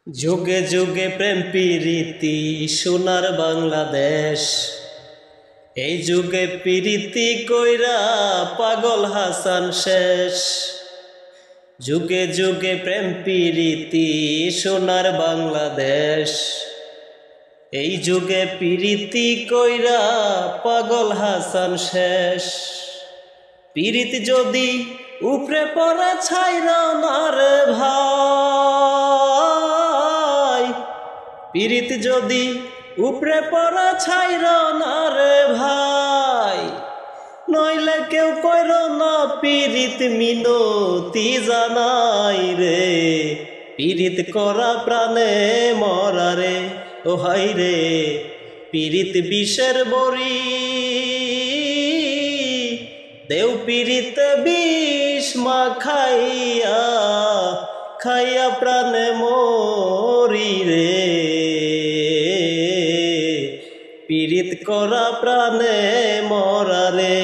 যুগে যুগে প্রেম প্রীতি সোনার বাংলাদেশ। এই যুগে প্রীতি কইরা পাগল হাসান শেষ। যুগে যুগে প্রেম প্রীতি সোনার বাংলাদেশ। এই যুগে প্রীতি কইরা পাগল হাসান শেষ। প্রীতি যদি উপরে পড়ে ছাইরা না রে ভাই, প্রীতি যদি উপরে পড়ে ছাইরা না রে ভাই, নইলে কেউ কইর না প্রীতি মিনতি জানাই রে। প্রীতি করা প্রাণে মরা রে, ও হাই রে প্রীতি বিষের বড়ি, দেও প্রীতি বিষ মাখাইয়া খাইয়া প্রাণে মরি রে। প্রীতি করা প্রাণে মরা রে।